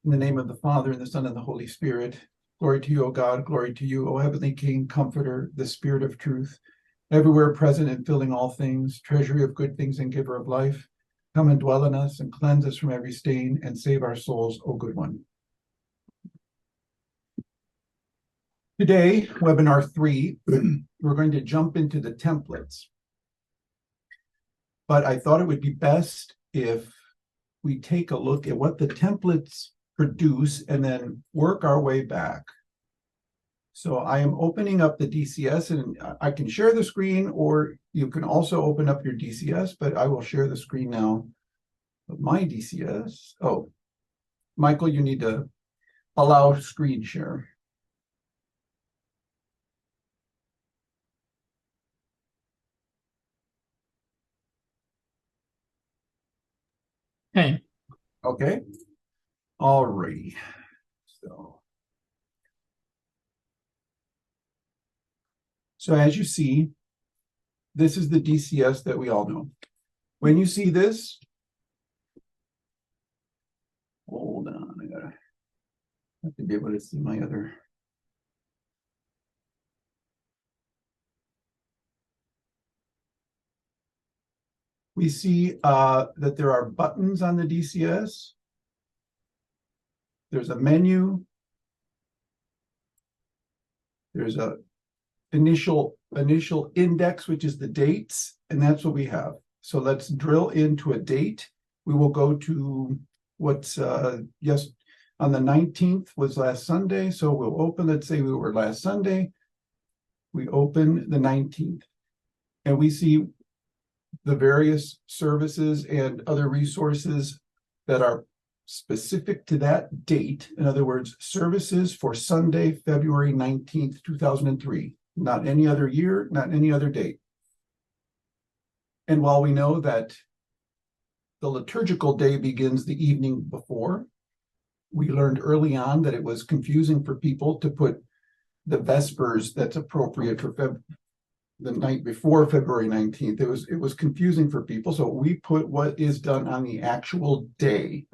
In the name of the Father, and the Son, and the Holy Spirit. Glory to you, O God. Glory to you, O Heavenly King, Comforter, the Spirit of truth, everywhere present and filling all things, treasury of good things and giver of life. Come and dwell in us and cleanse us from every stain and save our souls, O good one. Today, webinar 3, we're going to jump into the templates. But I thought it would be best if we take a look at what the templates produce and then work our way back. So I am opening up the DCS, and I can share the screen, or you can also open up your DCS, but I will share the screen now of my DCS. Oh, Michael, you need to allow screen share. Hey. Okay. All righty. So as you see, this is the DCS that we all know. When you see this, hold on, I have to be able to see my other. We see that there are buttons on the DCS. There's a menu. There's a initial index, which is the dates, and that's what we have. So let's drill into a date. We will go to what's yes, on the 19th was last Sunday. So we'll open, let's say we were last Sunday. We open the 19th, and we see the various services and other resources that are specific to that date. In other words, services for Sunday, February 19th, 2003. Not any other year, not any other date. And while we know that the liturgical day begins the evening before, we learned early on that it was confusing for people to put the Vespers that's appropriate for the night before February 19th. It was confusing for people. So we put what is done on the actual day,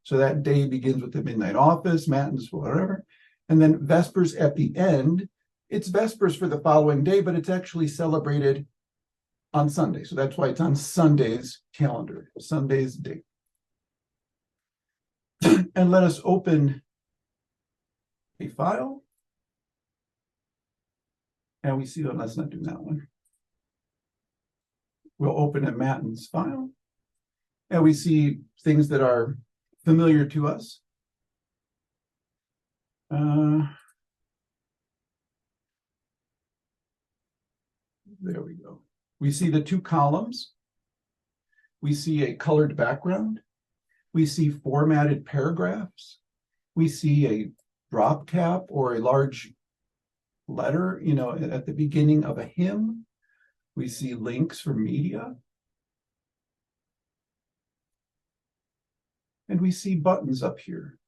So that day begins with the midnight office, matins, whatever. And then Vespers at the end, it's Vespers for the following day, but it's actually celebrated on Sunday. So that's why it's on Sunday's calendar, Sunday's date. And let us open a file. And we see, let's not do that one. We'll open a matins file. And we see things that are familiar to us. There we go. We see the two columns. We see a colored background. We see formatted paragraphs. We see a drop cap or a large letter, at the beginning of a hymn. We see links for media. And we see buttons up here.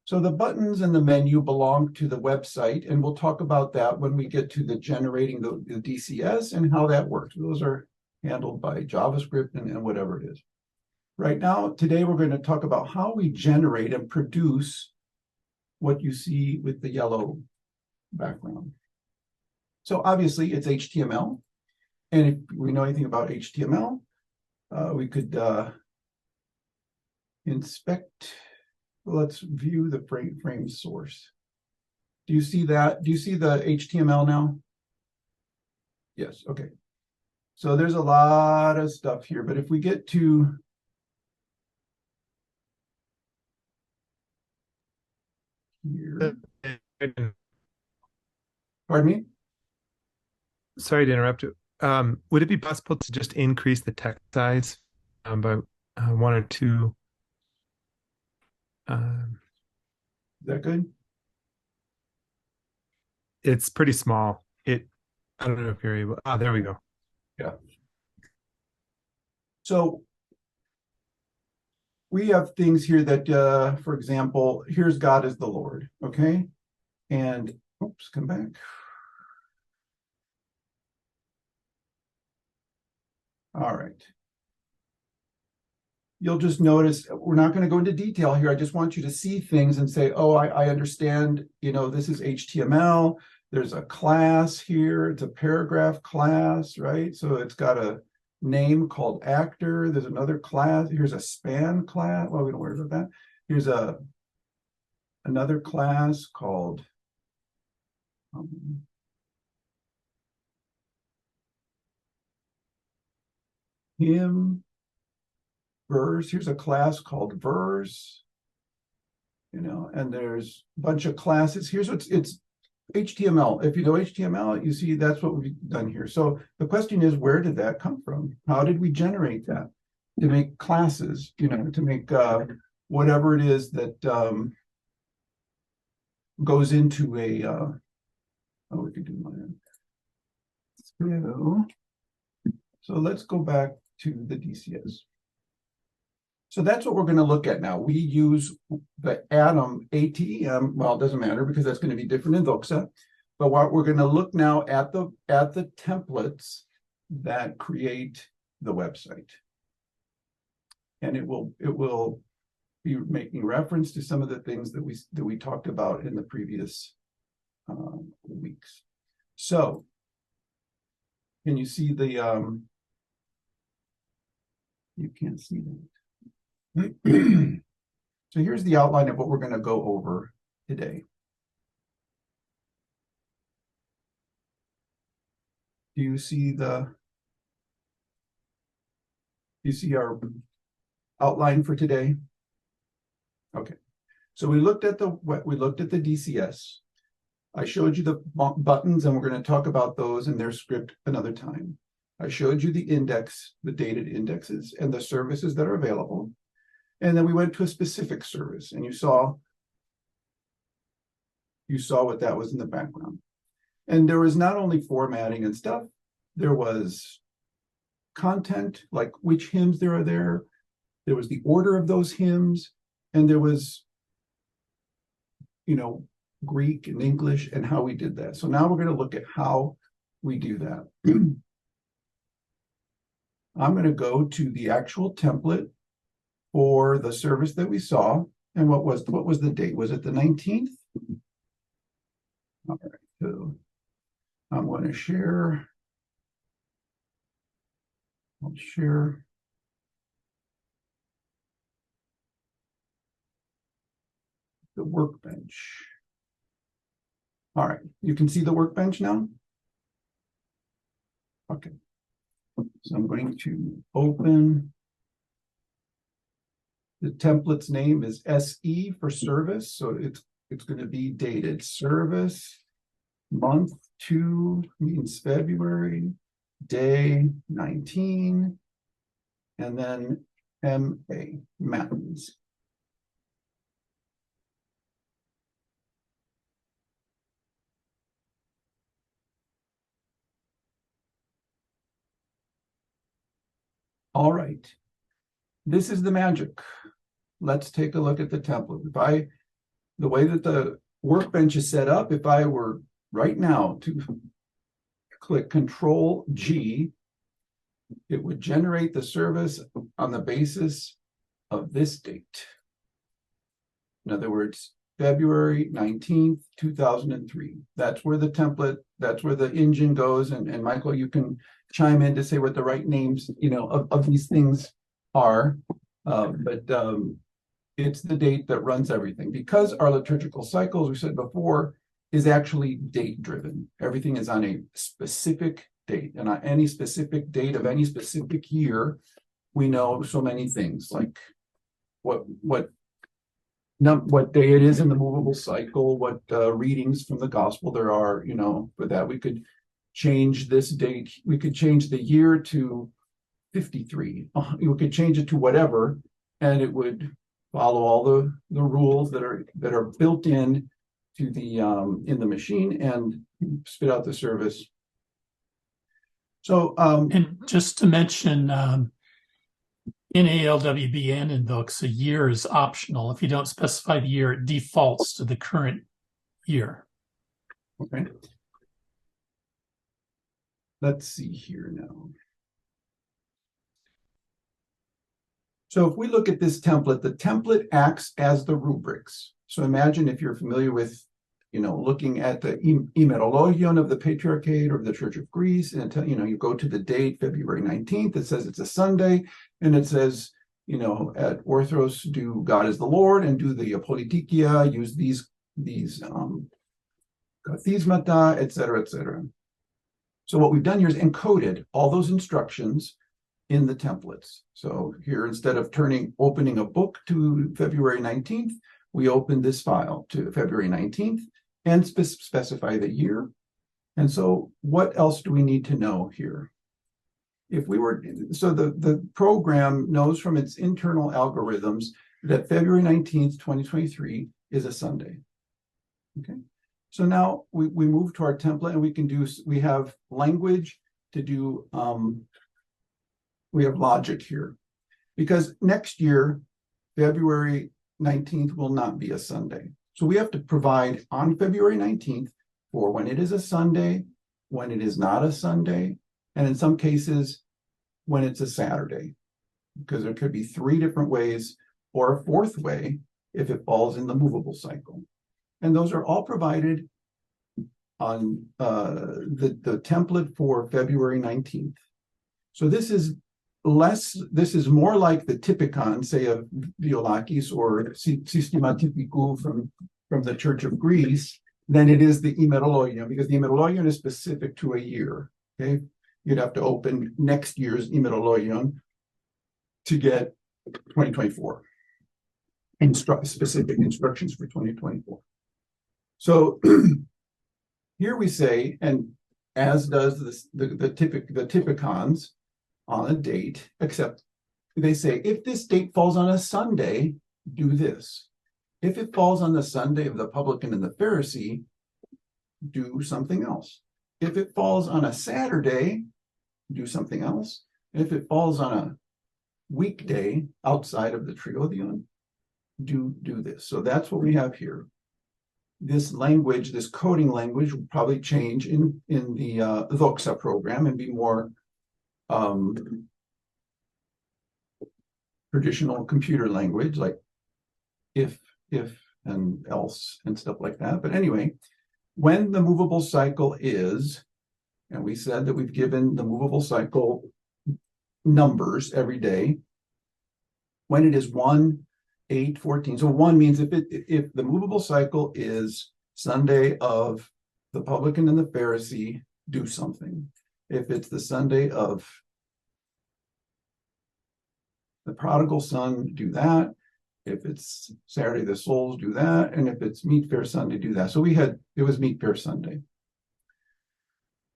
So the buttons and the menu belong to the website, and we'll talk about that when we get to the generating the DCS and how that works. Those are handled by JavaScript and whatever it is. Right now, today, we're going to talk about how we generate and produce what you see with the yellow background. So obviously, it's HTML. And if we know anything about HTML, we could inspect. Let's view the frame source. Do you see that? Do you see the HTML now? Yes, okay. So there's a lot of stuff here, but if we get to here. Pardon me? Sorry to interrupt you. Would it be possible to just increase the text size by 1 or 2? Is that good? It's pretty small. I don't know if you're able. There we go. Yeah. So we have things here that, for example, here's God as the Lord, okay? And, oops, come back. All right. you'll just notice we're not going to go into detail here. I just want you to see things and say, oh, I understand, this is HTML. There's a class here. It's a paragraph class, right? So it's got a name called actor. There's another class. Here's a span class. Well, we don't worry about that. Here's another class called him, verse. Here's a class called verse, and there's a bunch of classes. Here's it's HTML. If you know HTML, you see that's what we've done here. So the question is, where did that come from? How did we generate that to make classes, to make whatever it is that goes into a, we could do mine. So let's go back to the DCS. So that's what we're going to look at now. We use the atem, ATEM. Well, it doesn't matter because that's going to be different in Voxa. But what we're going to look now at the templates that create the website, and it will be making reference to some of the things that we talked about in the previous weeks. So, can you see the? You can't see that. So here's the outline of what we're going to go over today. Do you see our outline for today? Okay. So we looked at the DCS. I showed you the buttons, and we're going to talk about those in their script another time. I showed you the index, the dated indexes, and the services that are available. And then we went to a specific service, and you saw what that was in the background. And there was not only formatting and stuff, there was content, like which hymns there are there. There was the order of those hymns, and there was, Greek and English and how we did that. So now we're going to look at how we do that. I'm going to go to the actual template for the service that we saw. And what was the date? Was it the 19th? All right, so I'm going to share. I'll share the workbench. All right, you can see the workbench now? Okay. So I'm going to open. The template's name is SE for service. So it's going to be dated service, month 2 means February, day 19, and then MA, mountains. All right. This is the magic. Let's take a look at the template. The way that the workbench is set up, if I were right now to click Control G, it would generate the service on the basis of this date. In other words, February 19th, 2003. That's where the template, that's where the engine goes. And Michael, you can chime in to say what the right names, of these things are. But it's the date that runs everything. Because our liturgical cycle, as we said before, is actually date driven. Everything is on a specific date, and on any specific date of any specific year, we know so many things, like what day it is in the movable cycle, what readings from the gospel there are, for that. We could change this date. We could change the year to 53. We could change it to whatever, and it would follow all the rules that are built in to the in the machine and spit out the service. So and just to mention, in ALWB and in Vox, a year is optional. If you don't specify the year, it defaults to the current year. Okay. Let's see here now. So if we look at this template, the template acts as the rubrics. So imagine if you're familiar with, looking at the Imerologion of the Patriarchate or the Church of Greece, and you go to the date, February 19th, it says it's a Sunday, and it says, at Orthros, do God is the Lord, and do the Politikia, use these kathismata, et cetera, et cetera. So what we've done here is encoded all those instructions in the templates. So here, instead of opening a book to February 19th, we open this file to February 19th and specify the year. And so what else do we need to know here? So the program knows from its internal algorithms that February 19th, 2023 is a Sunday. Okay. So now we move to our template, and we have language to do, we have logic here. Because next year, February 19th will not be a Sunday. So we have to provide on February 19th for when it is a Sunday, when it is not a Sunday, and in some cases, when it's a Saturday. Because there could be 3 different ways, or a 4th way if it falls in the movable cycle. And those are all provided on the template for February 19th. So this is more like the typicon, say, of Violakis or Systema Typicou from the Church of Greece, than it is the Imerologion, because the Imerologion is specific to a year. Okay, you'd have to open next year's Imerologion to get 2024 specific instructions for 2024. So here we say, and as does the typicons on a date, except they say, if this date falls on a Sunday, do this. If it falls on the Sunday of the publican and the Pharisee, do something else. If it falls on a Saturday, do something else. If it falls on a weekday outside of the triodion, do this. So that's what we have here. This language, this coding language, will probably change in the Doxa program and be more traditional computer language, like if and else and stuff like that. But anyway, when the movable cycle is, and we said that we've given the movable cycle numbers every day, when it is 1, 8, 14. So 1 means if the movable cycle is Sunday of the publican and the Pharisee, do something. If it's the Sunday of the prodigal son, do that. If it's Saturday the souls, do that. And if it's Meat Fair Sunday, do that. So it was Meat Fair Sunday.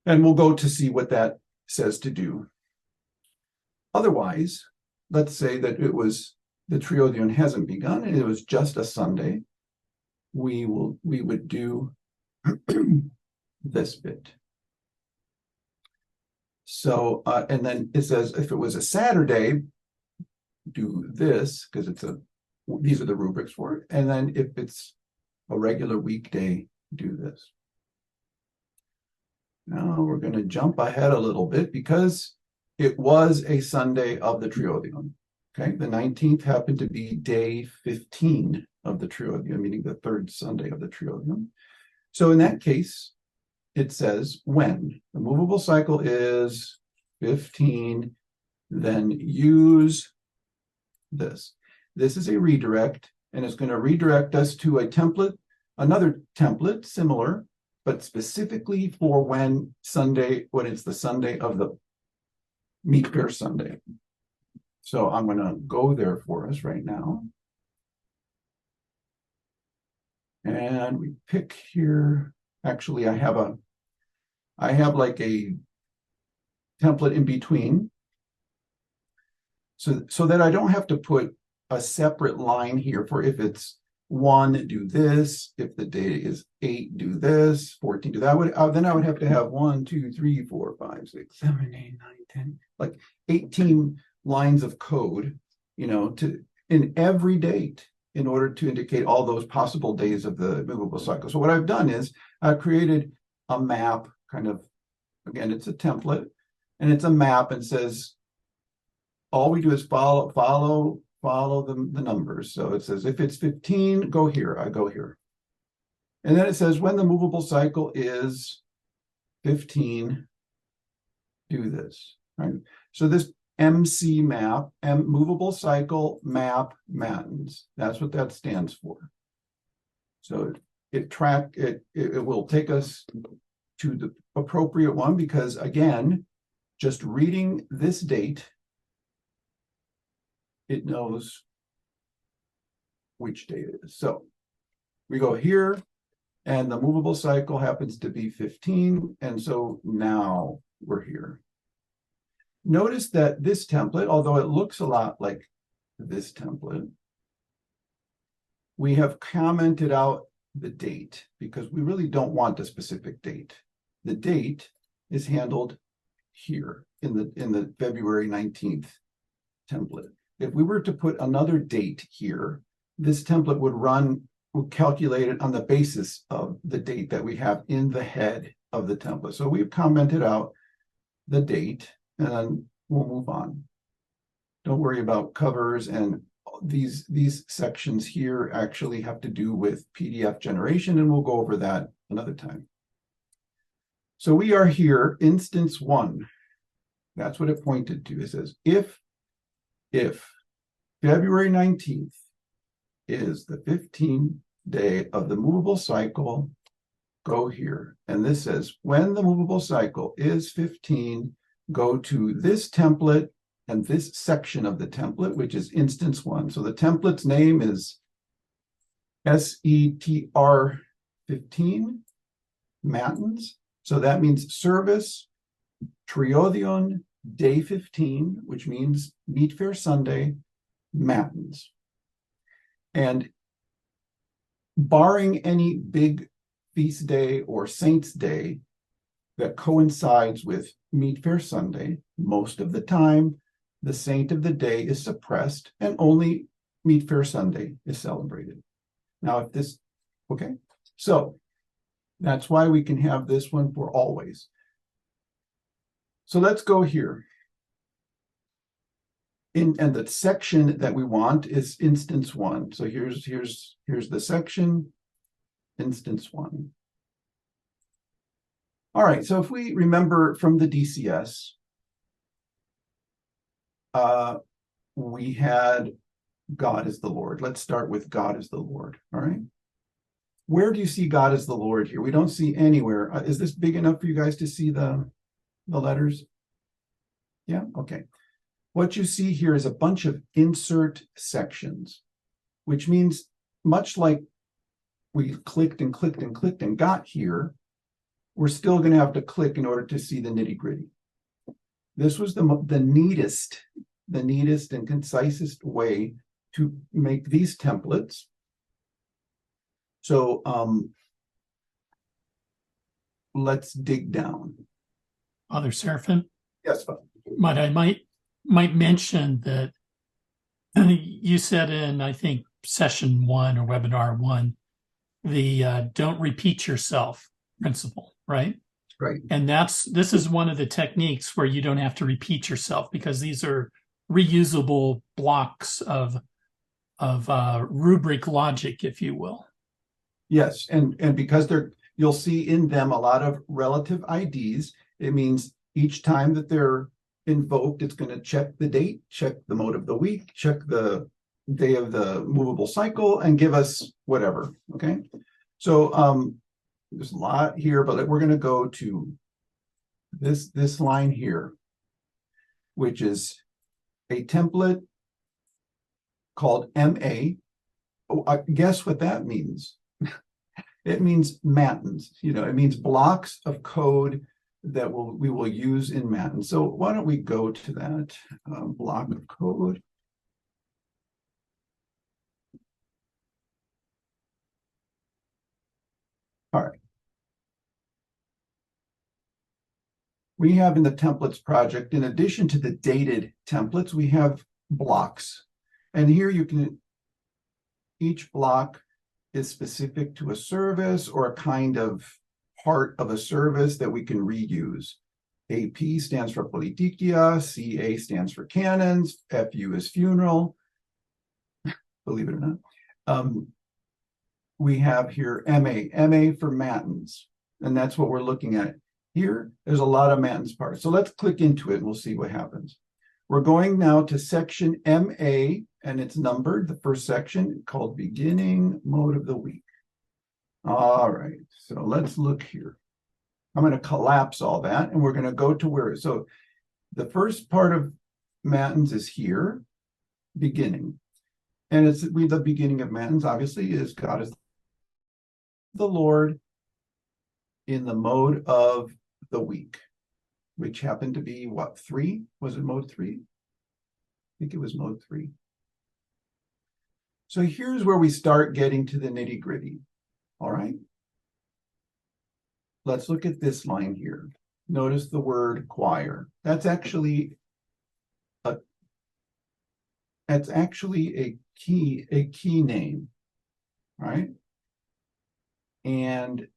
And we'll go to see what that says to do. Otherwise, let's say that the triodion hasn't begun and it was just a Sunday. We would do this bit. So, and then it says, if it was a Saturday, do this, because these are the rubrics for it. And then if it's a regular weekday, do this. Now we're going to jump ahead a little bit because it was a Sunday of the triodion. Okay, the 19th happened to be day 15 of the triodion, meaning the 3rd Sunday of the triodion. So in that case, it says when the movable cycle is 15, then use this. This is a redirect, and it's going to redirect us to a template, another template similar, but specifically for when it's the Sunday of the Meat Fair Sunday. So I'm going to go there for us right now. And we pick here. Actually, I have like a template in between. So that I don't have to put a separate line here for if it's 1, do this. If the date is 8, do this. 14, do that. Then I would have to have 1, 2, 3, 4, 5, 6, 7, 8, 9, 10, like 18 lines of code, in every date in order to indicate all those possible days of the movable cycle. So what I've done is I've created a map, kind of, again, it's a template, and it's a map and says, all we do is follow the numbers. So it says, if it's 15, go here, I go here. And then it says, when the movable cycle is 15, do this, right? So this MC map, movable cycle map Mattins, that's what that stands for. So it will take us to the appropriate one, because again, just reading this date, it knows which date it is. So we go here, and the movable cycle happens to be 15, and so now we're here. Notice that this template, although it looks a lot like this template, we have commented out the date because we really don't want a specific date. The date is handled here in the February 19th template. If we were to put another date here, this template would calculate it on the basis of the date that we have in the head of the template. So we've commented out the date, and then we'll move on. Don't worry about covers, and these sections here actually have to do with PDF generation, and we'll go over that another time. So we are here, instance 1. That's what it pointed to. It says, if February 19th is the 15th day of the movable cycle, go here. And this says, when the movable cycle is 15, go to this template and this section of the template, which is instance 1. So the template's name is SETR 15, Mattins. So that means service Triodion day 15, which means Meat Fair Sunday, Mattins. And barring any big feast day or saint's day that coincides with Meat Fair Sunday, most of the time the saint of the day is suppressed and only Meat Fair Sunday is celebrated. Now, if this, okay, so that's why we can have this one for always. So let's go here. And the section that we want is instance 1. So here's the section, instance 1. All right, so if we remember from the DCS, we had God is the Lord. Let's start with God is the Lord, all right? Where do you see God is the Lord here? We don't see anywhere. Is this big enough for you guys to see the letters? Yeah, okay. What you see here is a bunch of insert sections, which means much like we clicked and clicked and clicked and got here, we're still going to have to click in order to see the nitty-gritty. This was the neatest and concisest way to make these templates. So let's dig down. Father Seraphim? Yes, Father. But I might mention that you said in, I think, session 1 or webinar 1, the don't repeat yourself principle, right? Right. And this is one of the techniques where you don't have to repeat yourself, because these are reusable blocks of rubric logic, if you will. Yes, and because you'll see in them a lot of relative IDs. It means each time that they're invoked, it's going to check the date, check the mode of the week, check the day of the movable cycle, and give us whatever. Okay, so there's a lot here, but we're going to go to this line here, which is a template called MA. Oh, guess what that means? It means Mattins. You know, it means blocks of code that we will use in Mattins. So why don't we go to that block of code? All right. We have in the templates project, in addition to the dated templates, we have blocks. And here each block is specific to a service or a kind of part of a service that we can reuse. AP stands for Politikia, CA stands for Canons, FU is Funeral, believe it or not. We have here MA for Matins, and that's what we're looking at. Here, there's a lot of Matins parts. So let's click into it and we'll see what happens. We're going now to section MA, and it's numbered, the first section, called Beginning Mode of the Week. All right, so let's look here. I'm going to collapse all that, and we're going to go to where, so the first part of Matins is here, beginning. And it's the beginning of Matins, obviously, is God is the Lord in the mode of the week, which happened to be what, 3? Was it mode 3? I think it was mode 3. So here's where we start getting to the nitty-gritty. All right. Let's look at this line here. Notice the word choir. That's actually a key name, right? And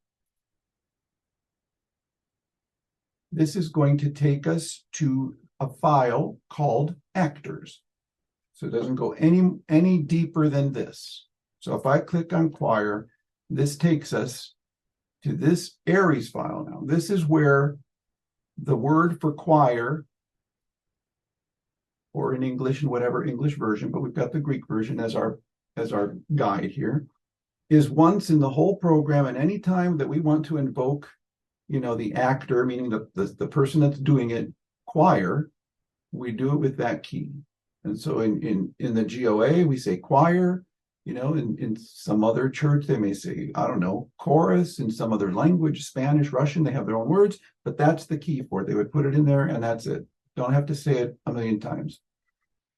this is going to take us to a file called actors. So it doesn't go any deeper than this. So if I click on choir, this takes us to this Aries file now. This is where the word for choir, or in English, in whatever English version, but we've got the Greek version as our guide here, is once in the whole program, and any time that we want to invoke, the actor, meaning the person that's doing it, choir, we do it with that key. And so in the GOA, we say choir. In some other church, they may say, I don't know, chorus. In some other language, Spanish, Russian, they have their own words, but that's the key for it. They would put it in there, and that's it. Don't have to say it a million times.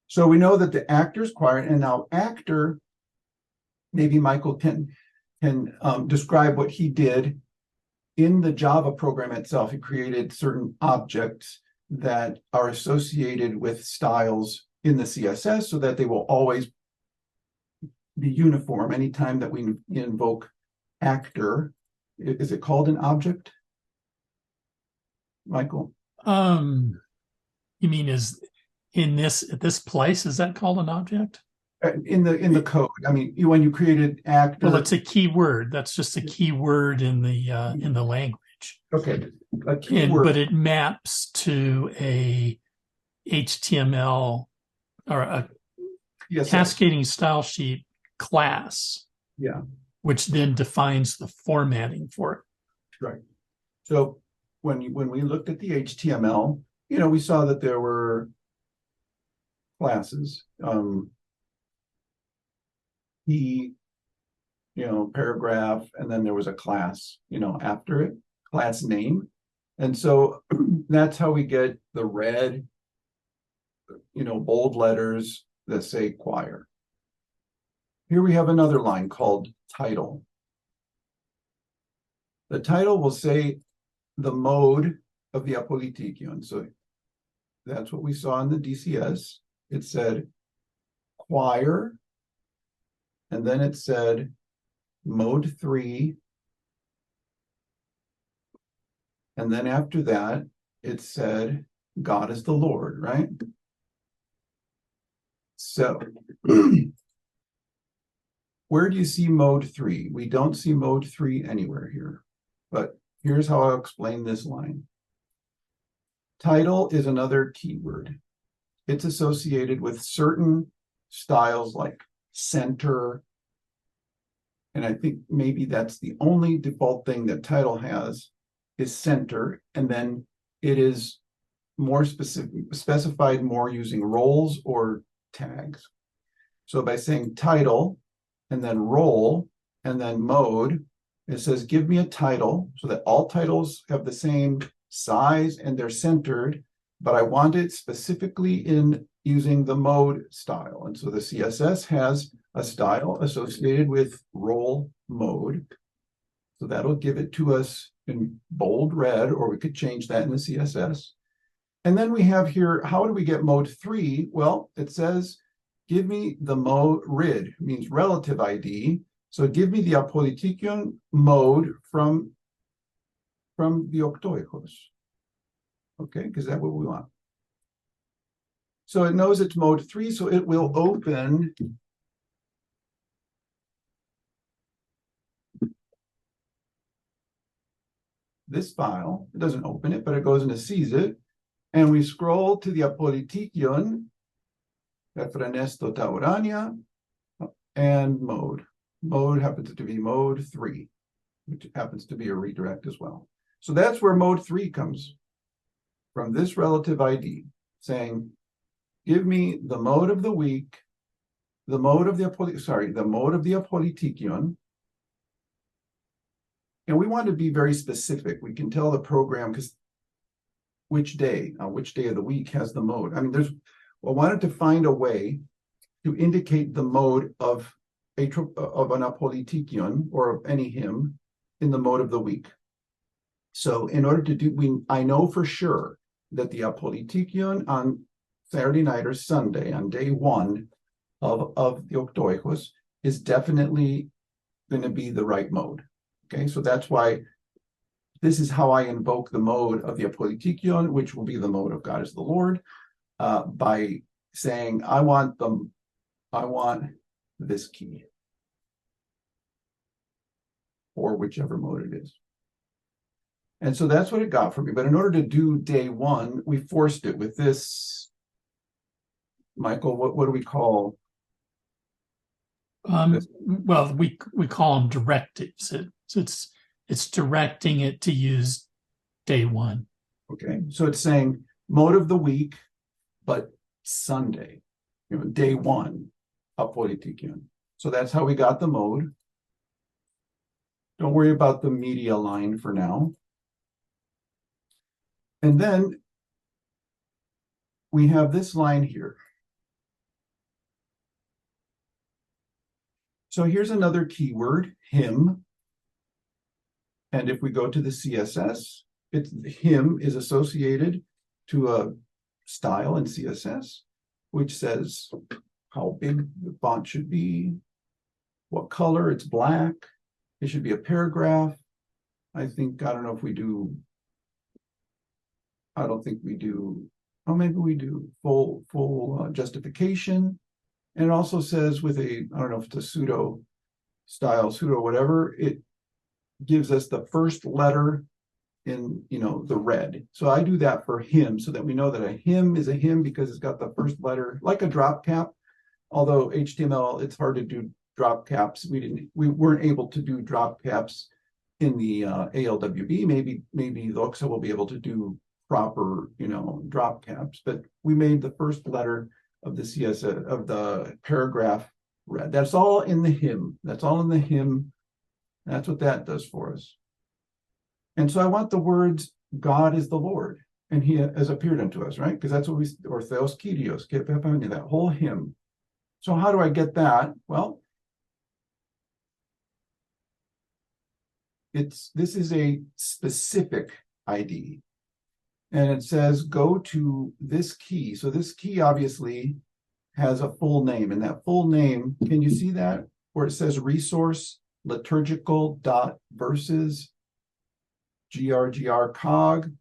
So we know that the actor's choir, and now actor, maybe Michael can describe what he did in the Java program itself. He created certain objects that are associated with styles in the CSS so that they will always be uniform anytime that we invoke actor. Is it called an object, Michael? You mean at this place, is that called an object? In the code. I mean, when you created actor. Well, it's a keyword. That's just a keyword in the language. Okay, a keyword. But it maps to a HTML or a cascading style sheet class. Yeah. Which then defines the formatting for it. Right. So when we looked at the HTML, we saw that there were classes, paragraph, and then there was a class, after it, class name. And so that's how we get the red, bold letters that say choir. Here we have another line called title. The title will say the mode of the apolitikion. So that's what we saw in the DCS. It said choir, and then it said mode 3. And then after that, it said God is the Lord, right? So where do you see mode 3? We don't see mode 3 anywhere here, but here's how I'll explain this line. Title is another keyword. It's associated with certain styles like center, and I think maybe that's the only default thing that title has is center, and then it is more specified more using roles or tags. So by saying title and then role and then mode, it says give me a title, so that all titles have the same size and they're centered, but I want it specifically in using the mode style. And so the CSS has a style associated with role mode. So that'll give it to us in bold red, or we could change that in the CSS. And then we have here, how do we get mode 3? Well, it says, give me the mode RID, means relative ID. So give me the apolitikion mode from the Octoechos. Okay, because that's what we want. So it knows it's mode 3, so it will open this file. It doesn't open it, but it goes and it sees it. And we scroll to the apolitikion, Efranesto Taurania, and mode. Mode happens to be mode 3, which happens to be a redirect as well. So that's where mode 3 comes from, this relative ID, saying, give me the mode of the week, the mode of the apolitikion. And we want to be very specific. We can tell the program because which day of the week has the mode. I mean, I wanted to find a way to indicate the mode of an apolitikion or of any hymn in the mode of the week. So in order to do, I know for sure that the apolitikion on Saturday night or Sunday on day 1 of the Octoechos is definitely going to be the right mode. Okay, so that's why this is how I invoke the mode of the apolitikion, which will be the mode of God is the Lord, by saying, I want this key, or whichever mode it is. And so that's what it got for me. But in order to do day 1, we forced it with this. Michael, what do we call? Well, we call them directives. It's directing it to use day 1. Okay, so it's saying mode of the week, but Sunday, day 1, apolitikion. So that's how we got the mode. Don't worry about the media line for now. And then we have this line here. So here's another keyword, hymn. And if we go to the CSS, hymn is associated to a style in CSS, which says how big the font should be, what color, it's black. It should be a paragraph. I don't know if we do, I don't think we do, oh, maybe we do full justification. And it also says with I don't know if it's a pseudo style, pseudo whatever, it gives us the first letter in, the red. So I do that for hymn so that we know that a hymn is a hymn because it's got the first letter, like a drop cap. Although HTML, it's hard to do drop caps. We weren't able to do drop caps in the ALWB. Maybe Loxa will be able to do proper, drop caps. But we made the first letter of the CSS of the paragraph red. That's all in the hymn. That's all in the hymn. That's what that does for us. And so I want the words God is the Lord, and he has appeared unto us, right? Because that's what or Theos Kyrios, that whole hymn. So how do I get that? Well, this is a specific ID. And it says, go to this key. So this key obviously has a full name. And that full name, can you see that? Where it says resource liturgical dot verses grgr cog.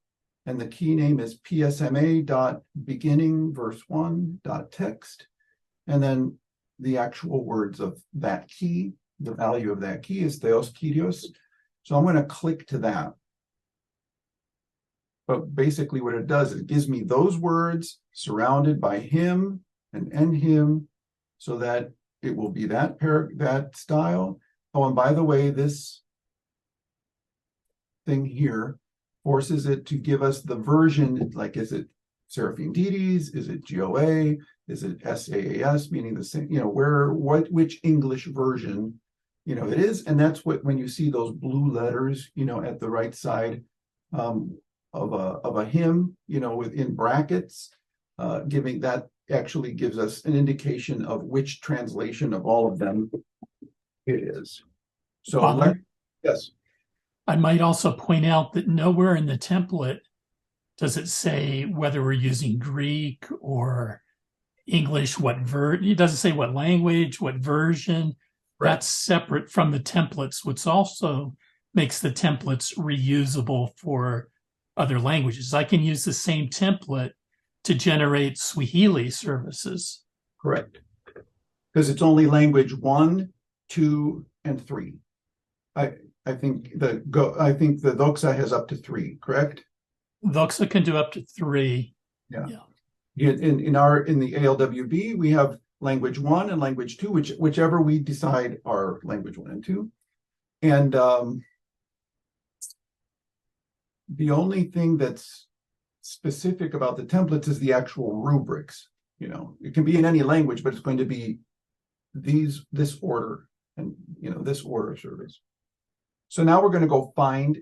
And the key name is psma dot beginning verse 1 dot text. And then the actual words of that key, the value of that key is Theos Kyrios. So I'm going to click to that. But basically what it does is it gives me those words surrounded by him and end him so that it will be that style. Oh, and by the way, this thing here forces it to give us the version, like is it Seraphim Deities? Is it GOA? Is it SAAS, meaning the same, which English version, it is. And that's when you see those blue letters, at the right side, of a hymn, within brackets, giving that actually gives us an indication of which translation of all of them it is. So Father, yes. I might also point out that nowhere in the template does it say whether we're using Greek or English, it doesn't say what language, what version. Right. That's separate from the templates, which also makes the templates reusable for other languages. I can use the same template to generate Swahili services. Correct. Because it's only language 1, 2, and 3. I think the Doxa has up to 3, correct? Doxa can do up to 3. Yeah. Yeah. In the ALWB, we have language 1 and language 2, whichever we decide are language 1 and 2. And the only thing that's specific about the templates is the actual rubrics. You know, it can be in any language, but it's going to be this order and, you know, this order of service. So now we're going to go find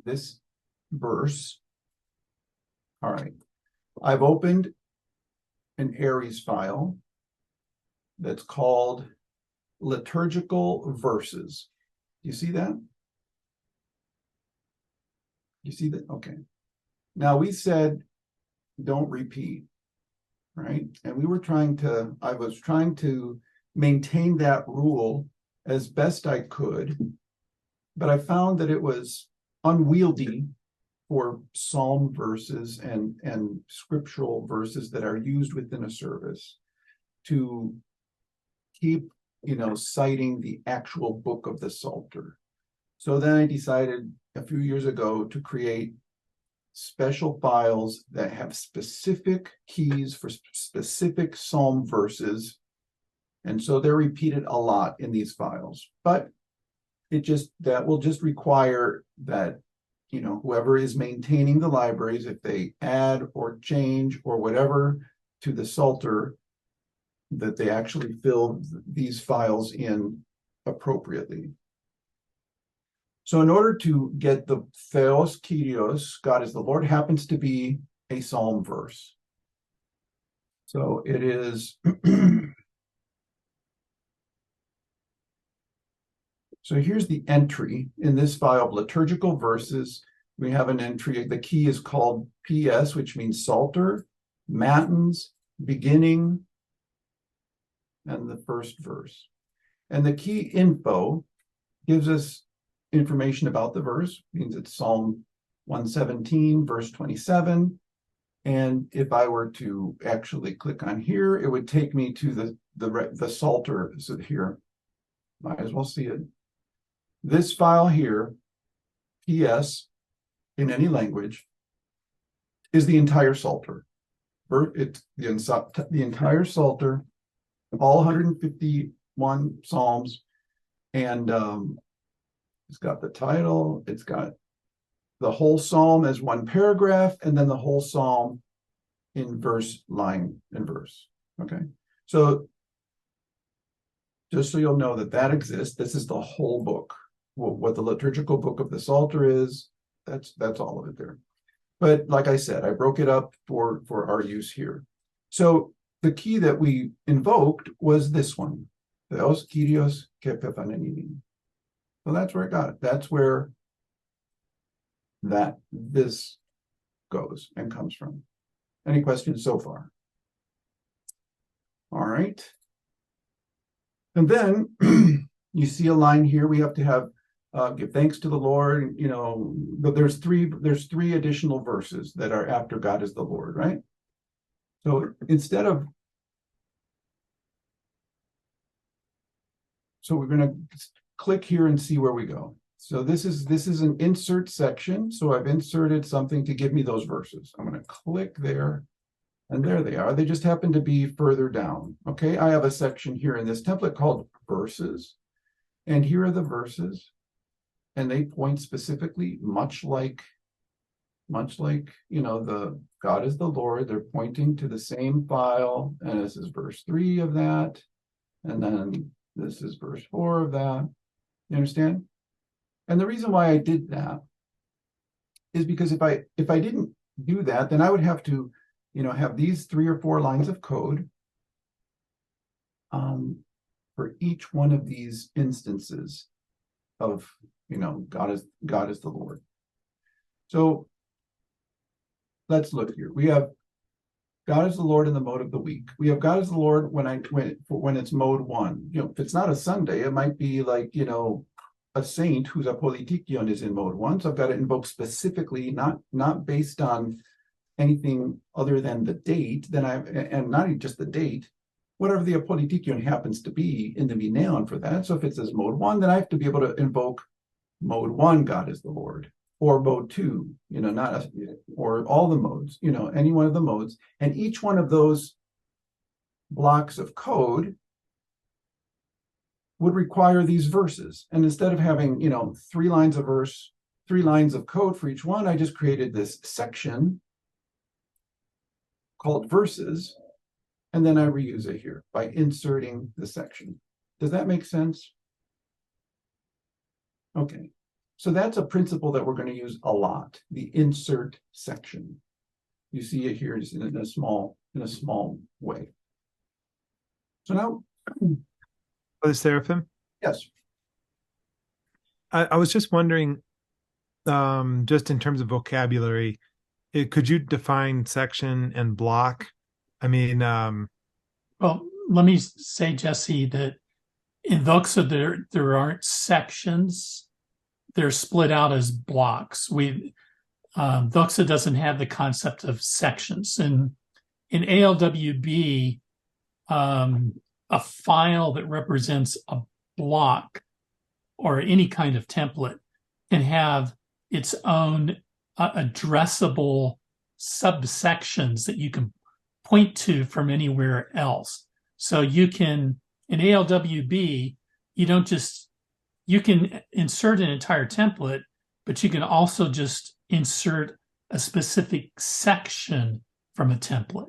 this verse. All right. I've opened an Aries file that's called liturgical verses. You see that? You see that? Okay. Now we said don't repeat, right? And I was trying to maintain that rule as best I could, but I found that it was unwieldy for psalm verses and scriptural verses that are used within a service to keep, you know, citing the actual book of the Psalter. So then I decided a few years ago to create special files that have specific keys for specific psalm verses. And so they're repeated a lot in these files, but that will just require that, you know, whoever is maintaining the libraries, if they add or change or whatever to the Psalter, that they actually fill these files in appropriately. So in order to get the Theos Kyrios, God is the Lord, happens to be a psalm verse. So it is so here's the entry in this file of liturgical verses. We have an entry. The key is called PS, which means Psalter, Matins, beginning, and the first verse. And the key info gives us information about the verse, means it's Psalm 117, verse 27. And if I were to actually click on here, it would take me to the Psalter. So here, might as well see it. This file here, PS, in any language, is the entire Psalter. It's the entire Psalter, all 151 Psalms, and it's got the title, it's got the whole Psalm as one paragraph, and then the whole Psalm in verse, line and verse. Okay, so just so you'll know that exists, this is the whole book. What the liturgical book of the Psalter is, that's all of it there. But like I said, I broke it up for our use here. So the key that we invoked was this one, Theos Kyrios ke Pephanenimi. So that's where it got it. That's where this goes and comes from. Any questions so far? All right. And then you see a line here. We have to have give thanks to the Lord. You know, but there's three additional verses that are after God is the Lord, right? So instead of we're going to click here and see where we go. So this is an insert section. So I've inserted something to give me those verses. I'm going to click there, and there they are. They just happen to be further down. Okay, I have a section here in this template called verses, and here are the verses, and they point specifically, much like you know, the God is the Lord. They're pointing to the same file, and this is verse 3 of that, and then this is verse 4 of that. You understand? And the reason why I did that is because if I didn't do that, then I would have to, you know, have these 3 or 4 lines of code for each one of these instances of, you know, God is the Lord. So let's look here. We have God is the Lord in the mode of the week. We have God is the Lord when it's mode 1. You know, if it's not a Sunday, it might be like, you know, a saint whose apolitikion is in mode 1. So I've got to invoke specifically, not based on anything other than the date, and not even just the date, whatever the apolitikion happens to be in the Vineon for that. So if it says mode 1, then I have to be able to invoke mode 1, God is the Lord, or mode 2, or all the modes, any one of the modes. And each one of those blocks of code would require these verses. And instead of having, 3 lines of verse, 3 lines of code for each one, I just created this section called verses, and then I reuse it here by inserting the section. Does that make sense? Okay, so that's a principle that we're going to use a lot, the insert section. You see it here just in a small way. So now, Brother Seraphim, yes. I was just wondering, just in terms of vocabulary, could you define section and block? I mean, Well, let me say, Jesse, that in Voxa there aren't sections; they're split out as blocks. Voxa doesn't have the concept of sections, and in ALWB, a file that represents a block or any kind of template can have its own addressable subsections that you can point to from anywhere else. So you can, in ALWB, you can insert an entire template, but you can also just insert a specific section from a template.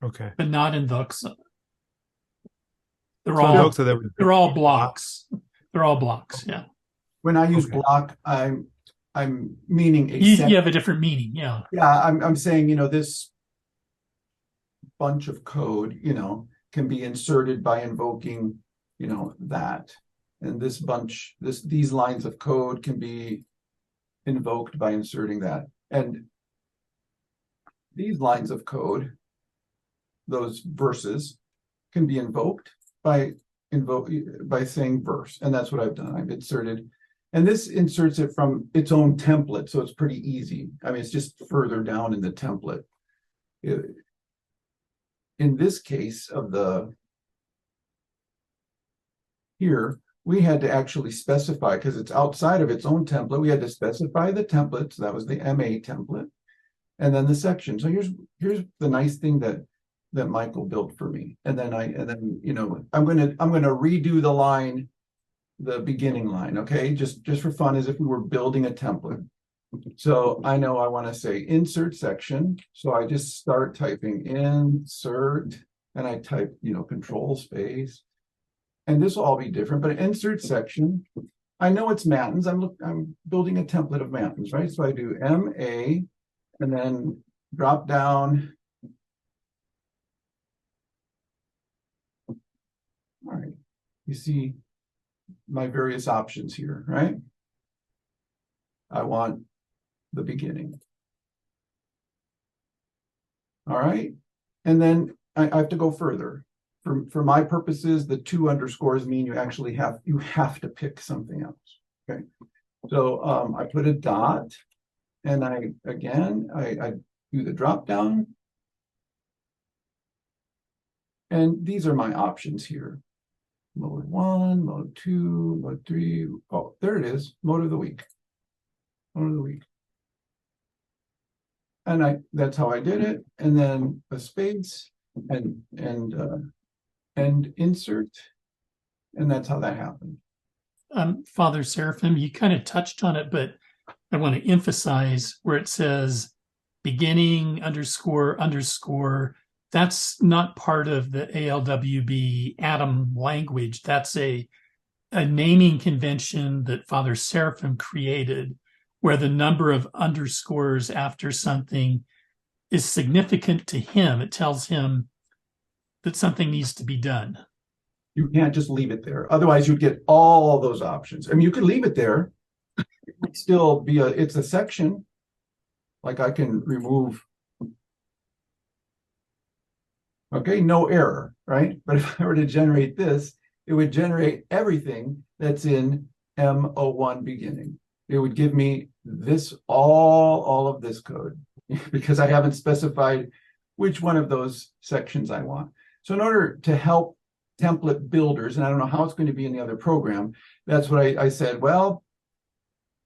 okay. But not in Voxa. They're all blocks. They're all blocks, yeah. When I use block, I'm meaning you have a different meaning, yeah. Yeah, I'm saying, this bunch of code, can be inserted by invoking, that. And this bunch, these lines of code can be invoked by inserting that. And these lines of code, those verses, can be invoked by saying verse. And that's what I've done. I've inserted, and this inserts it from its own template, so it's pretty easy. I mean, it's just further down in the template. In this case of here, we had to actually specify, because it's outside of its own template, we had to specify the template. So that was the MA template, and then the section. So here's the nice thing that Michael built for me. And then I'm gonna redo the line, the beginning line, okay? Just for fun, as if we were building a template. So I know I want to say insert section. So I just start typing insert, and I type, control space. And this will all be different, but insert section. I know it's Matins. I'm building a template of Matins, right? So I do MA, and then drop down. All right, you see my various options here, right? I want the beginning. All right, and then I have to go further. For my purposes, the 2 underscores mean you actually have to pick something else. Okay, so I put a dot, and I do the drop down, and these are my options here: mode 1, mode 2, mode 3. Oh, there it is, mode of the week. Mode of the week. And that's how I did it, and then a space and insert, and that's how that happened. Father Seraphim, you kind of touched on it, but I want to emphasize where it says beginning __. That's not part of the ALWB atem language. That's a naming convention that Father Seraphim created, where the number of underscores after something is significant to him. It tells him that something needs to be done. You can't just leave it there. Otherwise, you'd get all those options. I mean, you could leave it there. It would still be it's a section. Like I can remove. Okay, no error, right? But if I were to generate this, it would generate everything that's in M01 beginning. It would give me this, all of this code, because I haven't specified which one of those sections I want. So in order to help template builders, and I don't know how it's going to be in the other program, that's what I said, well,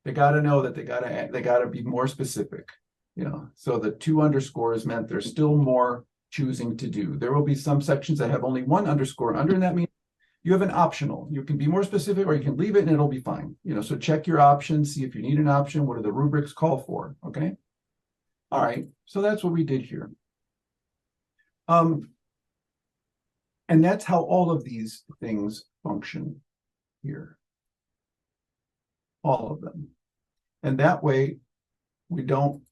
they got to know that they got to be more specific, you know. So the 2 underscores meant there's still more choosing to do. There will be some sections that have only 1 underscore under, and that means you have an optional. You can be more specific, or you can leave it and it'll be fine. You know, so check your options, see if you need an option. What do the rubrics call for? Okay. All right. So that's what we did here. And that's how all of these things function here. All of them. And that way we don't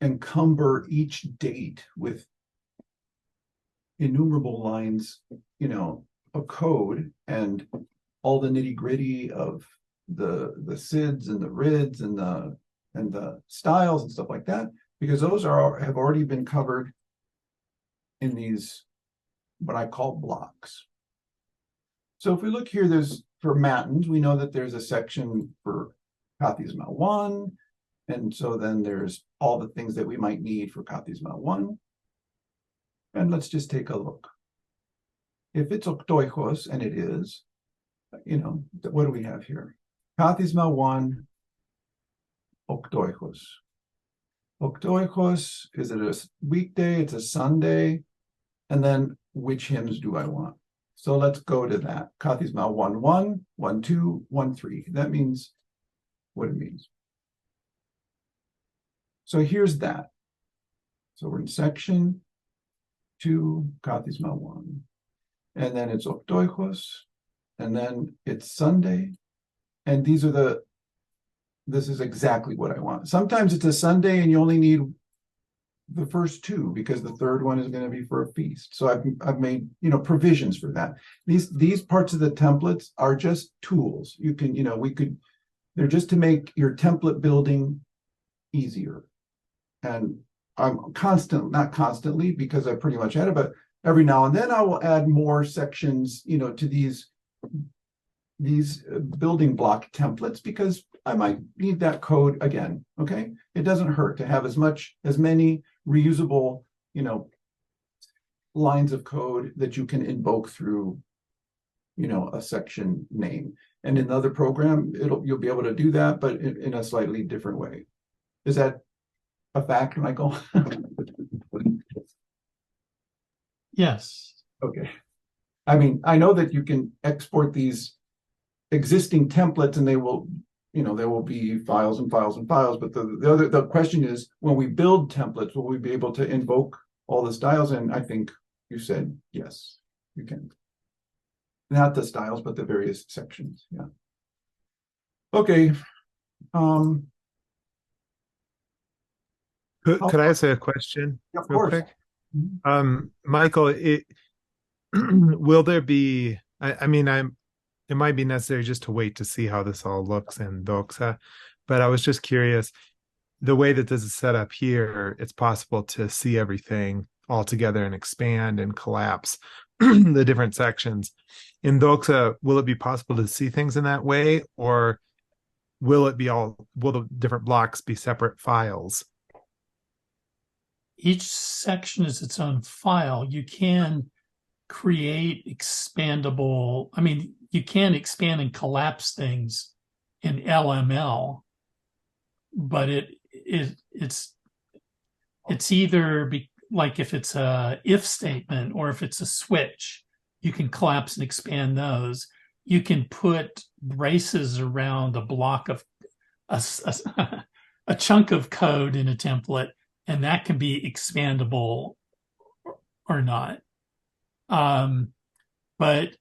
encumber each date with innumerable lines, you know, of code and all the nitty-gritty of the SIDs and the RIDs and the styles and stuff like that, because those have already been covered in these what I call blocks. So if we look here, there's for matins, we know that there's a section for Kathisma 1, and so then there's all the things that we might need for Kathisma 1. And let's just take a look. If it's octoichos, and it is, you know, what do we have here? Kathisma 1, octoichos. Octoichos, is it a weekday? It's a Sunday. And then which hymns do I want? So let's go to that. Kathisma 1:1, 1:2, 1:3. That means what it means. So here's that. So we're in section 2, Kathisma 1. And then it's octoichos. And then it's Sunday. And these are this is exactly what I want. Sometimes it's a Sunday and you only need the first 2 because the third one is going to be for a feast. So I've made, you know, provisions for that. These parts of the templates are just tools. You can, you know, they're just to make your template building easier. And I'm not constantly, because I pretty much had it, but every now and then I will add more sections, you know, to these building block templates, because I might need that code again. Okay, it doesn't hurt to have as many reusable, you know, lines of code that you can invoke through, you know, a section name. And in the other program, you'll be able to do that, but in a slightly different way. Is that a fact, Michael? Yes. Okay. I mean, I know that you can export these existing templates and they will, you know, there will be files and files and files, but the question is, when we build templates, will we be able to invoke all the styles? And I think you said yes, you can. Not the styles, but the various sections. Yeah. Okay. Could I ask a question Of real course. quick? Michael, will there be, I mean, it might be necessary just to wait to see how this all looks in Doxa, but I was just curious, the way that this is set up here, it's possible to see everything all together and expand and collapse the different sections. In Doxa, will it be possible to see things in that way, or will the different blocks be separate files? Each section is its own file. You can create expandable, I mean, you can expand and collapse things in LML, but it's either like if it's a if statement or if it's a switch, you can collapse and expand those. You can put braces around a block of a chunk of code in a template, and that can be expandable or not. But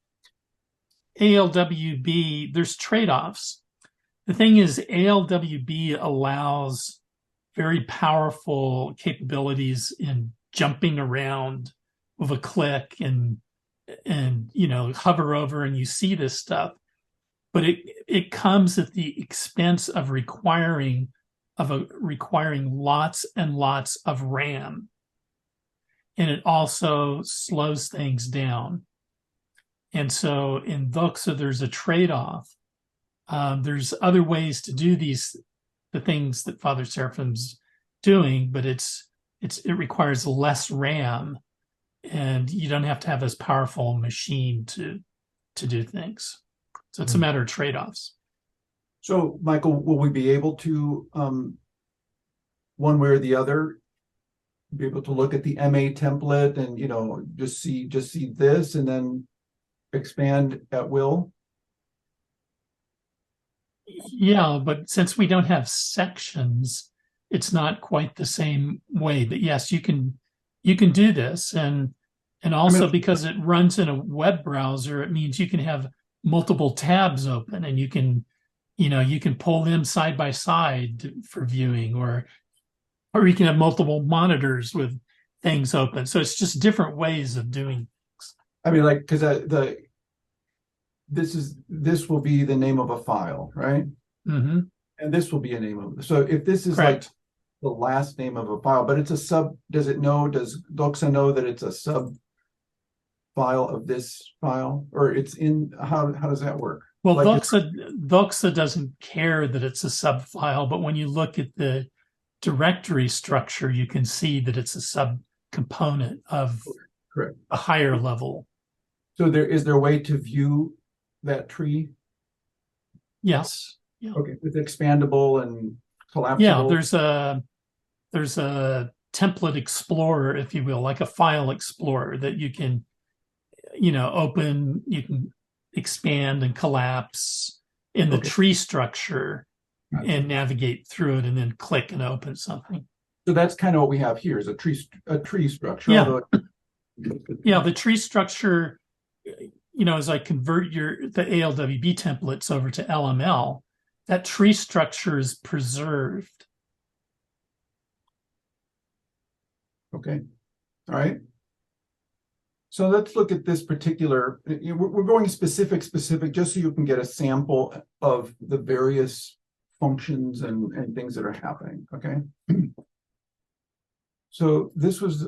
ALWB, there's trade-offs. The thing is, ALWB allows very powerful capabilities in jumping around with a click and you know, hover over and you see this stuff. But it comes at the expense of requiring lots and lots of RAM. And it also slows things down. And so in Doxa, there's a trade-off. There's other ways to do the things that Father Seraphim's doing, but it requires less RAM, and you don't have to have as powerful a machine to do things. So it's a matter of trade-offs. So, Michael, will we be able to, one way or the other, be able to look at the MA template and, you know, just see this and then expand at will? Yeah, but since we don't have sections, it's not quite the same way. But yes, you can do this, and also because it runs in a web browser, it means you can have multiple tabs open, and you can pull them side by side for viewing, or you can have multiple monitors with things open. So it's just different ways of doing things. I mean, like, because this will be the name of a file, right? Mm-hmm. And this will be a name of. So if this is Correct. like the last name of a file, but it's a sub, does Doxa know that it's a sub file of this file, or it's in, how does that work? Well, Like Doxa doesn't care that it's a sub file, but when you look at the directory structure, you can see that it's a sub component of Correct. a higher level. So is there a way to view that tree? Yes. Yeah. Okay, it's expandable and collapsible. Yeah, there's a template explorer, if you will, like a file explorer that you can, open, you can expand and collapse in the tree structure and navigate through it and then click and open something. So that's kind of what we have here is a tree structure. Yeah. Yeah, the tree structure, as I convert the ALWB templates over to LML, that tree structure is preserved. Okay. All right. So let's look at this particular, we're going specific, just so you can get a sample of the various functions and things that are happening, okay? So this was,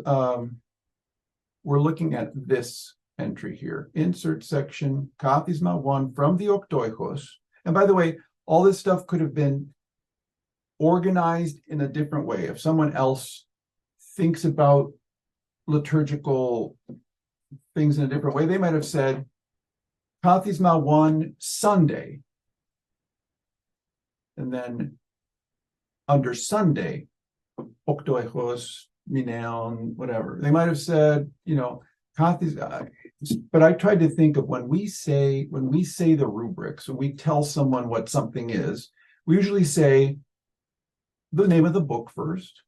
we're looking at this entry here, insert section, Kathisma 1 from the Octoijos. And by the way, all this stuff could have been organized in a different way. If someone else thinks about liturgical things in a different way, they might have said, Kathisma 1 Sunday. And then under Sunday, Octoijos, Mineon, whatever. They might have said, but I tried to think of when we say the rubrics, when we tell someone what something is, we usually say the name of the book first,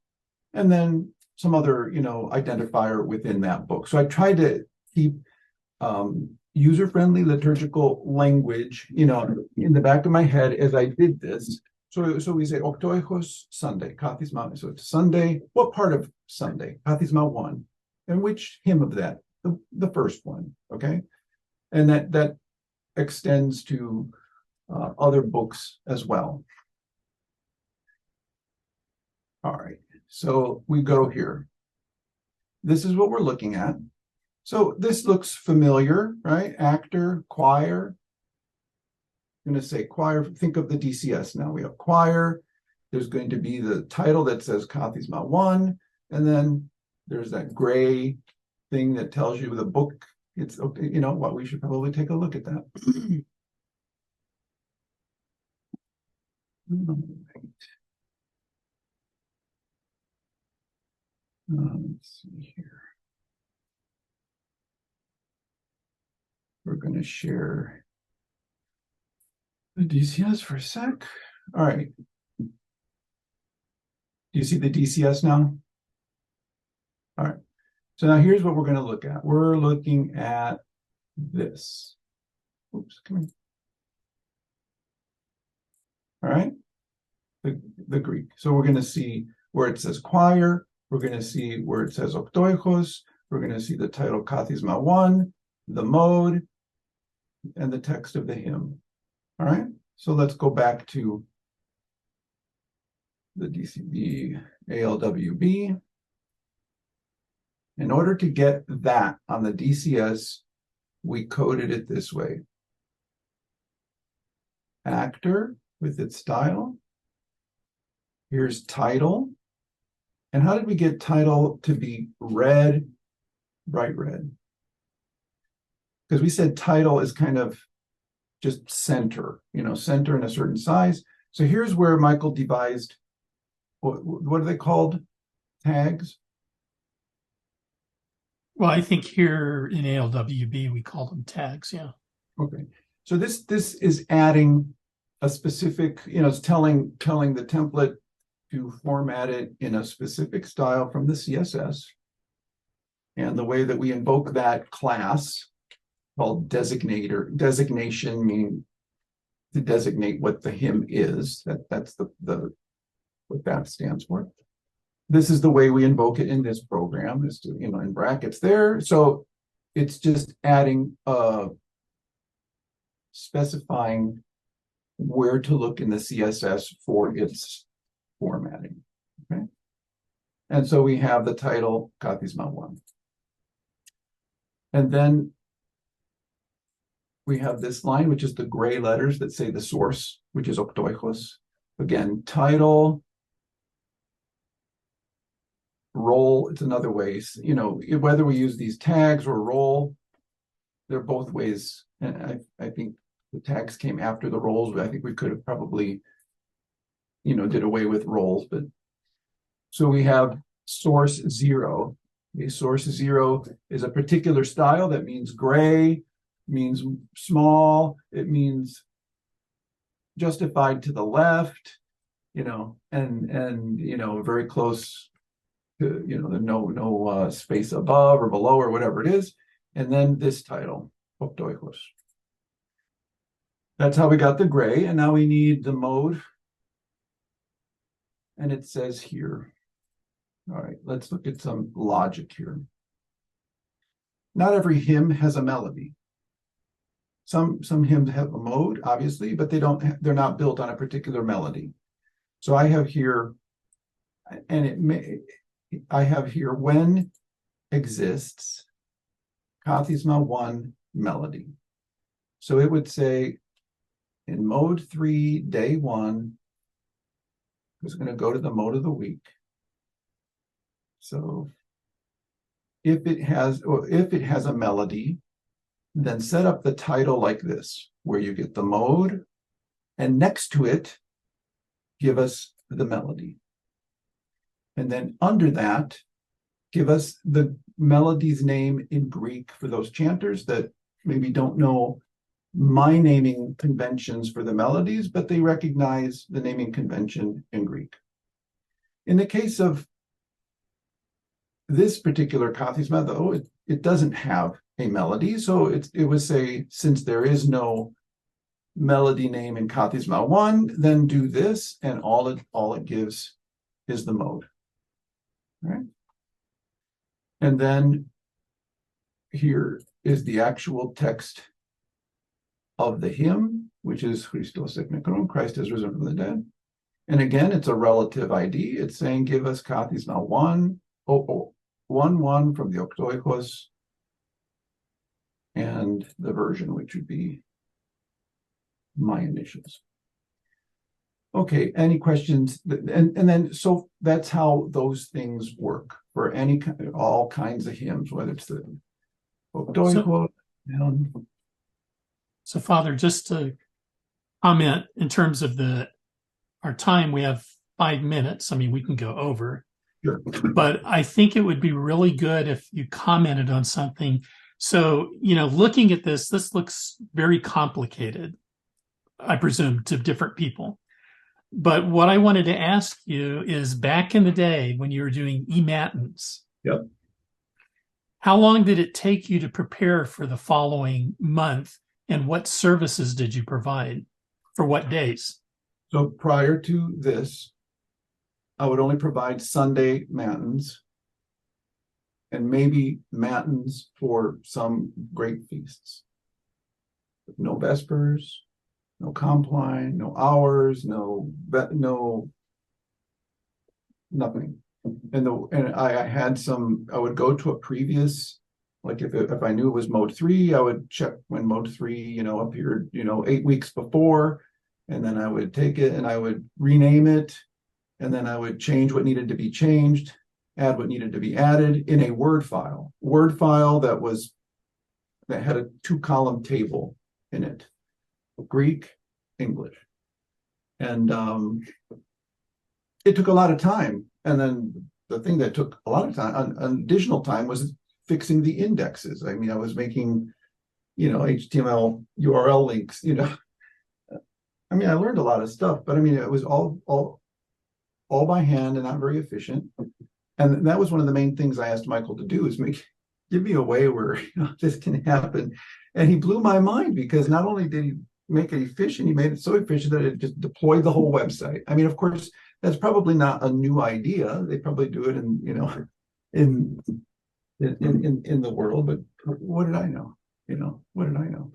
and then some other, identifier within that book. So I tried to keep user-friendly liturgical language, in the back of my head as I did this. So we say Octoijos Sunday, Kathisma. So it's Sunday. What part of Sunday? Kathisma 1. And which hymn of that? The first one. Okay. And that extends to other books as well. All right. So we go here. This is what we're looking at. So this looks familiar, right? Actor, choir. I'm going to say choir. Think of the DCS now. We have choir. There's going to be the title that says Kathisma 1. And then there's that gray thing that tells you the book. It's, what we should probably take a look at that. Let's see here. We're going to share the DCS for a sec. All right. Do you see the DCS now? All right. So now here's what we're going to look at. We're looking at this. Oops, come here. All right. The Greek. So we're going to see where it says choir. We're going to see where it says Octoijos. We're going to see the title Kathisma 1, the mode, and the text of the hymn. All right. So let's go back to the ALWB. In order to get that on the DCS, we coded it this way. Actor with its style. Here's title. And how did we get title to be red, bright red? Because we said title is kind of just center, center in a certain size. So here's where Michael devised, what are they called? Tags? Well, I think here in ALWB, we call them tags. Yeah. Okay. So this is adding a specific, it's telling the template to format it in a specific style from the CSS. And the way that we invoke that class called designation, meaning to designate what the hymn is. That's the what that stands for. This is the way we invoke it in this program, is to, in brackets there. So it's just adding specifying where to look in the CSS for its formatting. Okay. And so we have the title Kathisma 1. And then we have this line, which is the gray letters that say the source, which is Octoicos. Again, title, role, it's another way. Whether we use these tags or role, they're both ways. And I think the tags came after the roles, but I think we could have probably, did away with roles. But so we have source 0. A source 0 is a particular style that means gray, means small, it means justified to the left, and very close to, there's no space above or below or whatever it is. And then this title, Optoikos. That's how we got the gray, and now we need the mode. And it says here, all right, let's look at some logic here. Not every hymn has a melody. Some hymns have a mode, obviously, but they're not built on a particular melody. So I have here, I have here when exists Kathisma 1 melody. So it would say in mode 3, day 1, it's going to go to the mode of the week. So if it has a melody, then set up the title like this, where you get the mode, and next to it, give us the melody. And then under that, give us the melody's name in Greek for those chanters that maybe don't know my naming conventions for the melodies, but they recognize the naming convention in Greek. In the case of this particular Kathisma, though, it doesn't have a melody. So it would say, since there is no melody name in Kathisma 1, then do this, and all it gives is the mode. All right. And then here is the actual text of the hymn, which is Christos eknekron, Christ has risen from the dead. And again, it's a relative ID. It's saying, give us Kathisma 1, 1 from the Octoikos, and the version, which would be my initials. Okay, any questions? And then, so that's how those things work for all kinds of hymns, whether it's the Octoikos. So, Father, just to comment in terms of our time, we have 5 minutes. I mean, we can go over. Sure. But I think it would be really good if you commented on something. So, looking at this looks very complicated, I presume, to different people. But what I wanted to ask you is, back in the day when you were doing e-matins, yep, how long did it take you to prepare for the following month, and what services did you provide for what days? So prior to this, I would only provide Sunday matins and maybe matins for some great feasts. No vespers, no compline, no hours, no nothing. And I had I would go to a previous Like if I knew it was mode 3, I would check when mode 3, appeared, 8 weeks before, and then I would take it and I would rename it, and then I would change what needed to be changed, add what needed to be added in a Word file. Word file that had a 2-column table in it, Greek, English. And it took a lot of time. And then the thing that took a lot of time, additional time, was fixing the indexes. I mean, I was making, HTML URL links, I mean, I learned a lot of stuff, but I mean, it was all by hand and not very efficient. And that was one of the main things I asked Michael to do, is give me a way where this can happen. And he blew my mind, because not only did he make it efficient, he made it so efficient that it just deployed the whole website. I mean, of course, that's probably not a new idea. They probably do it in the world, but what did I know? What did I know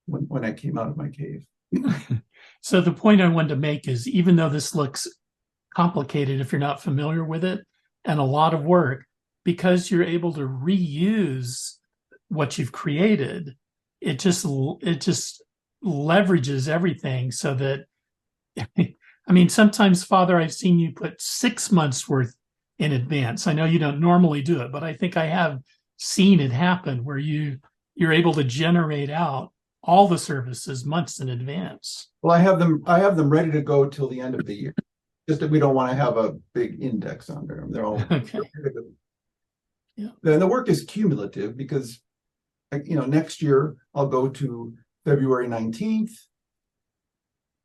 when I came out of my cave? So the point I wanted to make is, even though this looks complicated if you're not familiar with it, and a lot of work, because you're able to reuse what you've created, it just leverages everything, so that I mean, sometimes, Father, I've seen you put 6 months worth in advance. I know you don't normally do it, but I think I have seen it happen where you're able to generate out all the services months in advance. Well, I have them ready to go till the end of the year. Just that we don't want to have a big index on them. They're all Okay. Yeah. Then the work is cumulative, because next year I'll go to February 19th,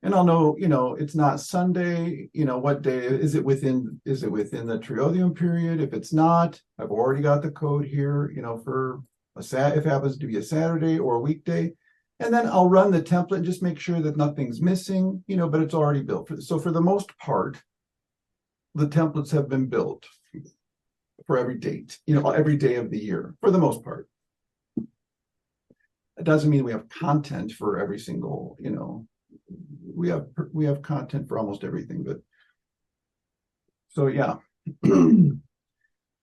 and I'll know, it's not Sunday, what day is it within the Triodium period? If it's not, I've already got the code here, for if it happens to be a Saturday or a weekday. And then I'll run the template and just make sure that nothing's missing, but it's already built. So for the most part, the templates have been built for every date, every day of the year, for the most part. It doesn't mean we have content for every single, we have content for almost everything, but so yeah.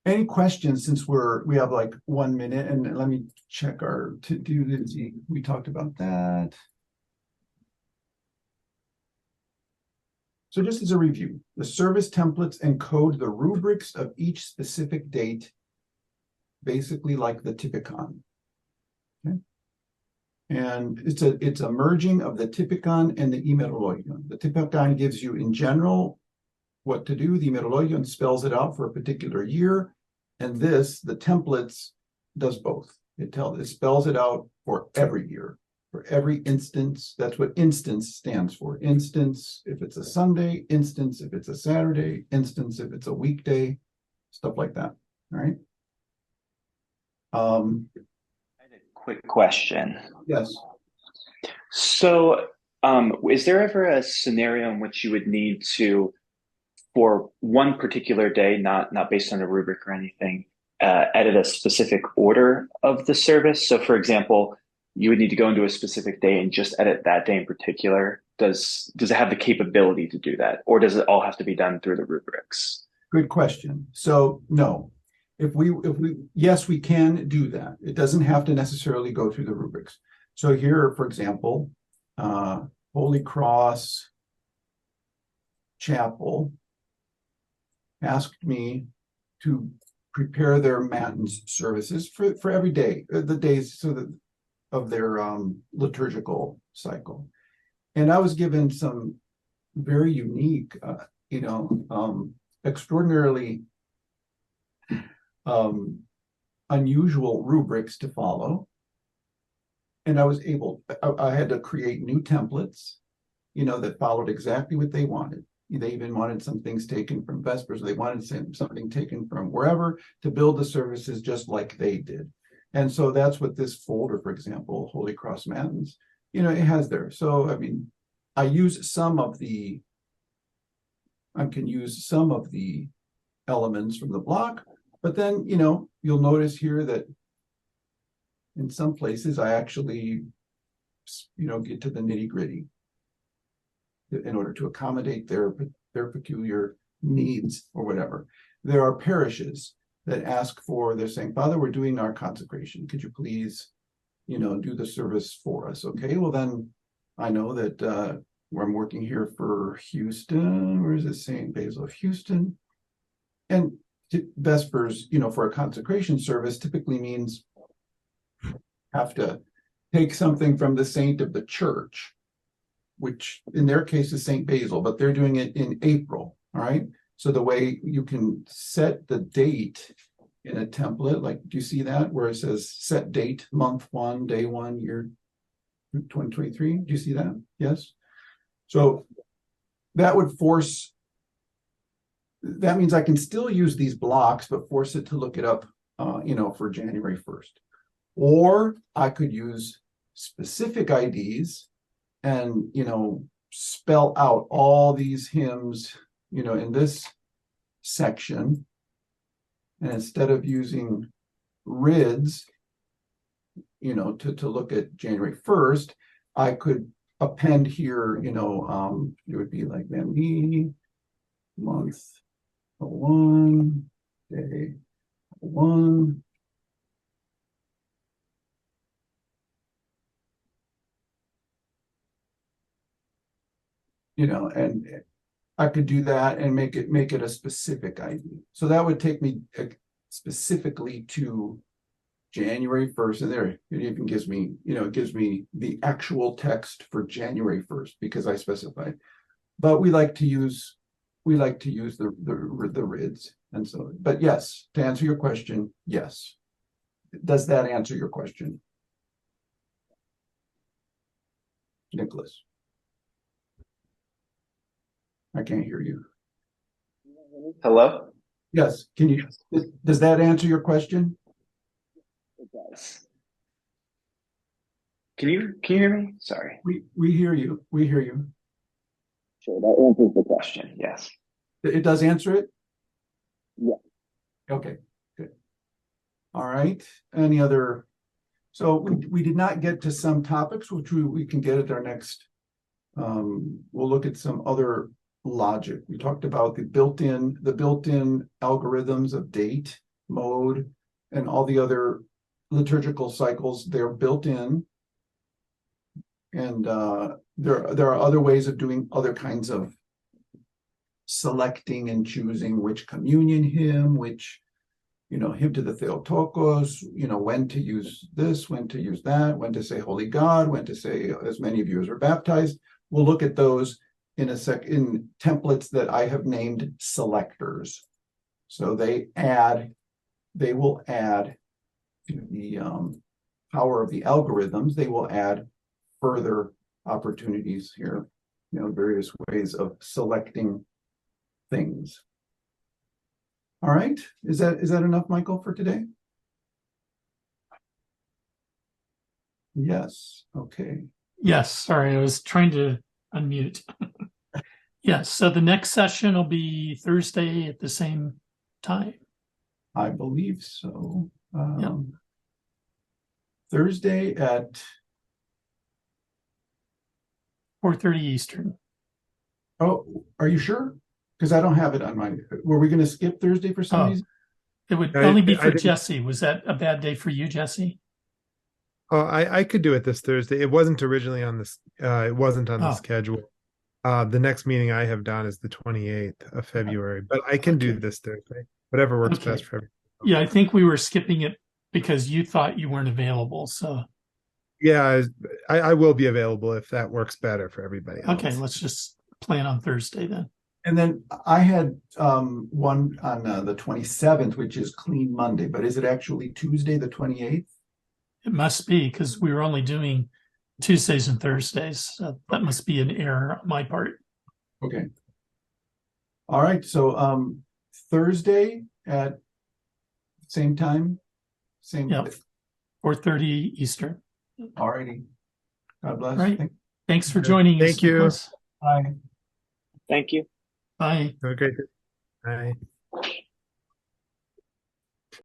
Any questions, since we have like 1 minute, and let me check our to-do list. We talked about that. So just as a review, the service templates encode the rubrics of each specific date, basically like the typicon. Okay. And it's a merging of the typicon and the immerologion. The typicon gives you in general what to do. The immerologion spells it out for a particular year. And the templates, does both. It spells it out for every year, for every instance. That's what instance stands for. Instance if it's a Sunday, instance if it's a Saturday, instance if it's a weekday, stuff like that. All right. I had a quick question. Yes. So, is there ever a scenario in which you would need to, for one particular day, not based on a rubric or anything, edit a specific order of the service? So, for example, you would need to go into a specific day and just edit that day in particular. Does it have the capability to do that, or does it all have to be done through the rubrics? Good question. So no, yes, we can do that. It doesn't have to necessarily go through the rubrics. So here, for example, Holy Cross Chapel asked me to prepare their matins services for every day, the days of their liturgical cycle. And I was given some very unique, extraordinarily unusual rubrics to follow. And I had to create new templates, that followed exactly what they wanted. They even wanted some things taken from Vespers. They wanted something taken from wherever to build the services just like they did. And so that's what this folder, for example, Holy Cross Matins, it has there. So, I mean, I can use some of the elements from the block, but then, you'll notice here that in some places I actually, get to the nitty-gritty in order to accommodate their peculiar needs or whatever. There are parishes that ask for, they're saying, Father, we're doing our consecration. Could you please, do the service for us? Okay, well then I know that where I'm working here for Houston, where is it? St. Basil of Houston. And Vespers, for a consecration service typically means have to take something from the saint of the church, which in their case is St. Basil, but they're doing it in April. All right. So the way you can set the date in a template, like, do you see that where it says set date, month 1, day 1, year 2023? Do you see that? Yes. So that would force, that means I can still use these blocks, but force it to look it up, for January 1st. Or I could use specific IDs and, spell out all these hymns, in this section. And instead of using RIDS, to look at January 1st, I could append here, it would be like ME, month 1, day 1. And I could do that and make it a specific ID. So that would take me specifically to January 1st. And there, it even gives me, it gives me the actual text for January 1st because I specified. But we like to use the RIDS. And so, but yes, to answer your question, yes. Does that answer your question, Nicholas? I can't hear you. Hello? Yes. Does that answer your question? It does. Can you hear me? Sorry. We hear you. We hear you. Sure, that answers the question. Yes. It does answer it? Yeah. Okay, good. All right. Any other? So we did not get to some topics, which we can get at our next. We'll look at some other logic. We talked about the built-in algorithms of date, mode, and all the other liturgical cycles. They're built in, and there are other ways of doing other kinds of selecting and choosing which communion hymn, which hymn to the Theotokos, when to use this, when to use that, when to say Holy God, when to say as many of you as are baptized. We'll look at those in templates that I have named selectors. So they will add to the power of the algorithms. They will add further opportunities here, various ways of selecting things. All right, is that enough, Michael, for today? Yes. Okay. Yes, sorry, I was trying to unmute. Yes, so the next session will be Thursday at the same time. I believe so. Yep. Thursday at 4:30 Eastern. Oh, are you sure? Because I don't have it on my. Were we going to skip Thursday for some reason? It would only be for Jesse. Was that a bad day for you, Jesse? Oh, I could do it this Thursday. It wasn't originally on this. It wasn't on the schedule. The next meeting I have down is the 28th of February, but I can do this Thursday. Whatever works best for everyone. Yeah, I think we were skipping it because you thought you weren't available. So yeah, I will be available if that works better for everybody else. Okay, let's just plan on Thursday then. And then I had one on the 27th, which is Clean Monday, but is it actually Tuesday the 28th? It must be because we were only doing Tuesdays and Thursdays. So that must be an error on my part. Okay. All right. So Thursday at same time, same. Yep. 4:30 Eastern. All righty. God bless. All right. Thanks for joining us. Thank you. Bye. Thank you. Bye. Have a great day. Bye.